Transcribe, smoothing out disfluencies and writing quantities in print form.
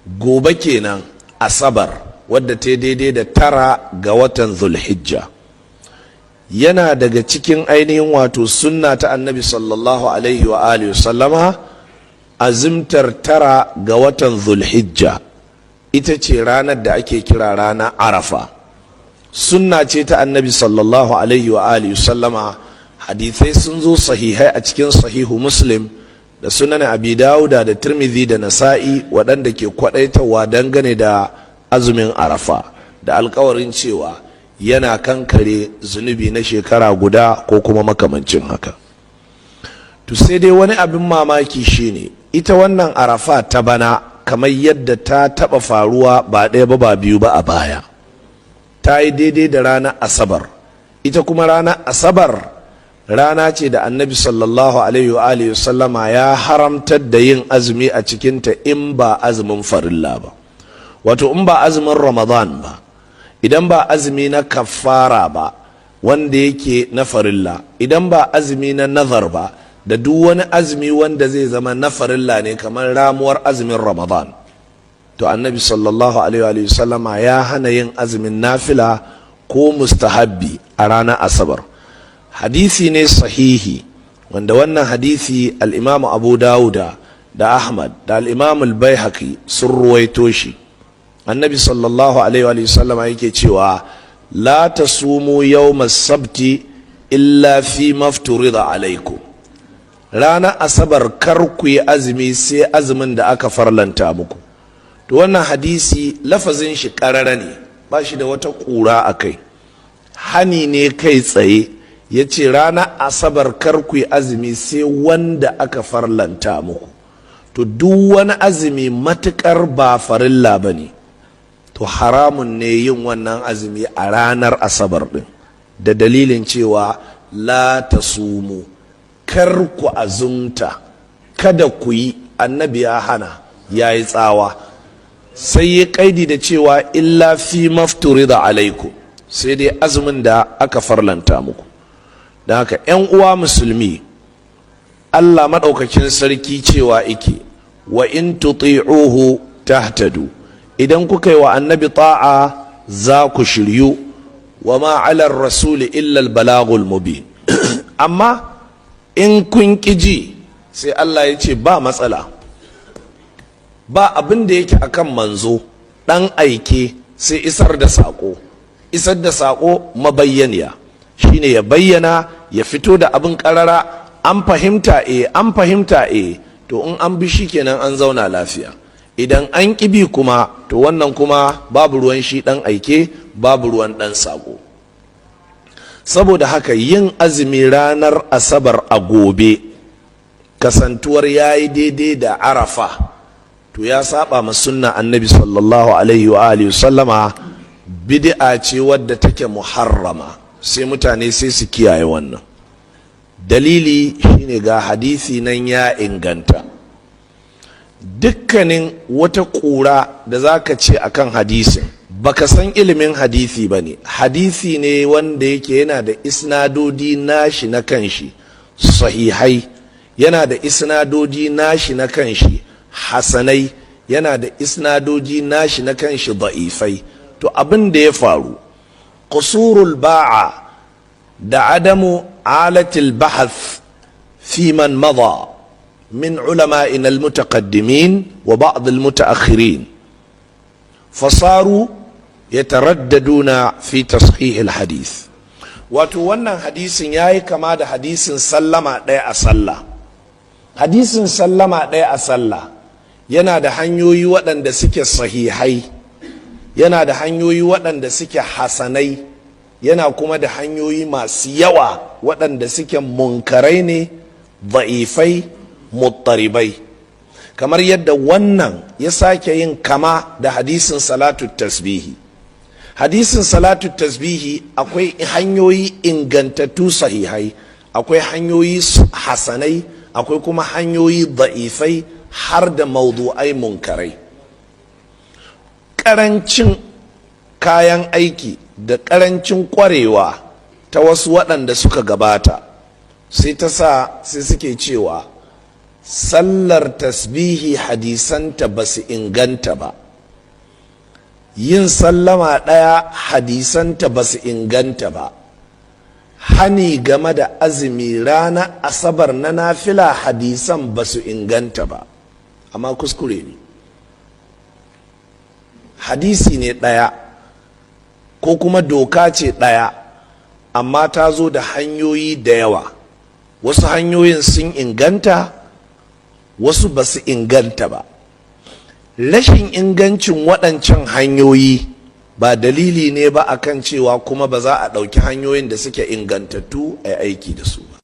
gobe kenan asabar wadda ta daidai da 9 ga watan zulhijja. Yana daga cikin ainihin wato sunna ta annabi sallallahu alaihi wa alihi sallama azimtar 9 ga watan zulhijja ita ce ranar da ake kira ranar arafa. Sunna ce ta annabi sallallahu alaihi wa alihi sallama. Hadithai sun zo sahihai a cikin sahihu muslim da sunan abi dawuda da tirmidhi da nasa'i waɗanda ke kwaɗaitarwa dangane da azumin arafa da alkawarin cewa yana kankare zunubi na shekara guda ko kuma makamancin haka. To sai dai wani abin mamaki shine ita wannan arafa ta bana kamar yadda ta taɓa faruwa ba ɗaya ba biyu ba a baya, ta yi daidai da ranar asabar. Ita kuma ranar asabar rana ce da annabi sallallahu alaihi wa alihi sallama ya haramtar da yin azumi a cikinta in ba azumin farilla ba, wato in ba azumin ramadan ba, idan ba azumi na kafara ba wanda yake na farilla, idan ba azumi na nazar ba, da duk wani azumi wanda zai zama na farilla ne kamar ramuwar azumin ramadan, to annabi sallallahu alaihi wa sallama ya hana yin azumin nafila ko mustahabbi a ranar asabar. Hadisi ne sahihi wanda wannan hadisi al-imam abu dawuda da ahmad da al-imam al-baihaqi sun ruwaito shi. Annabi sallallahu alaihi wa sallama yake cewa la tasumu yawmas sabti illa fi mafturida alaikum, ranar asabar kar ku yi azumi sai azumin da aka farlanta muku. To wannan hadisi lafazin shi karara ne, ba shi da wata kura a kai, hani ne kai tsaye. Ya ce ranar asabar kar ku yi azumi sai wanda aka farlanta muku. To duk wani azumi matukar ba farilla ba ne, to haramun ne yin wannan azumi a ranar asabar din, da dalilin cewa la tasumu, kar ku azumta, kada ku yi. Annabi ya hana, ya yi tsawa, sai ya kaidi da cewa illa fi mafturida alaikum, sai dai azumin da aka farlanta muku. Da haka 'yan uwa musulmi, Allah maɗaukakin sarki cewa ike wa in tuti'uhu tahtadu, idan kuka yi wa annabi ta'a za ku shiryu, wa ma 'ala rasuli illa al-balagul mubin. Amma in kun ƙiji, sai Allah ya ce ba matsala, ba abin da yake akan manzo ɗan aike sai isar da saƙo mabayyaniya, shine ya bayyana, ya fito da abin karara. An fahimta to in an bi shi kenan an zauna lafiya. Idan an kibi kuma, to wannan kuma babu ruwan shi dan aike, babu ruwan dan sako. Saboda haka yin azumi ranar asabar a gobe, kasantuwar yayi daidai da arafa, to ya saba ma sunna annabi sallallahu alaihi wa alihi sallama, bid'a ce wadda take muharrama. Sai mutane sai su kiyaye wannan. Dalili shine ga hadisi nan ya inganta. Dukkanin wata ƙura da za ka ce akan hadisin baka san ilimin hadisi ba ne. Hadisi ne wanda yake yana da isnadodi nashi na kanshi sahihai, yana da isnadodi nashi na kanshi hasanai, yana da isnadodi nashi na kanshi da'ifai. To abin da ya faru, qusurul ba'a da adamu alatil bahath fi man mada min ulama'ina almutaqaddimin wa ba'd almutaakhirin, fasaru yataraddaduna fi tashih alhadith. Wato wannan hadisin yayi kama da hadisin sallama ɗaya a sallah. Hadisin sallama ɗaya a sallah yana da hanyoyi waɗanda suke sahihai, yana da hanyoyi waɗanda suke hasanai, yana kuma da hanyoyi masu yawa waɗanda suke munkarai ne, da'ifai, muttaribai. Kamar yadda wannan ya sake yin kama da hadisin salatu tasbihi. Hadisin salatu tasbihi akwai hanyoyi ingantattu sahihai, akwai hanyoyi hasanai, akwai kuma hanyoyi da'ifai har da maudu'ai munkarai. Ƙarancin kayan aiki da ƙarancin ƙwarewa ta wasu waɗanda suka gabata sai ta sa sai suke cewa sallar tasbihi hadisanta ba su inganta ba, yin sallama ɗaya hadisanta ba su inganta ba, hani game da azumi rana asabar na nafila hadisan ba su inganta ba. Amma kuskure ne, hadisi ne ɗaya ko kuma doka ce ɗaya, amma ta zo da hanyoyi da yawa. Wasu hanyoyin sun inganta, wasu ba su inganta ba. Rashin ingancin waɗancan hanyoyi ba dalili ne ba akan cewa kuma ba za a ɗauki hanyoyin da suke ingantattu a aiki da su ba.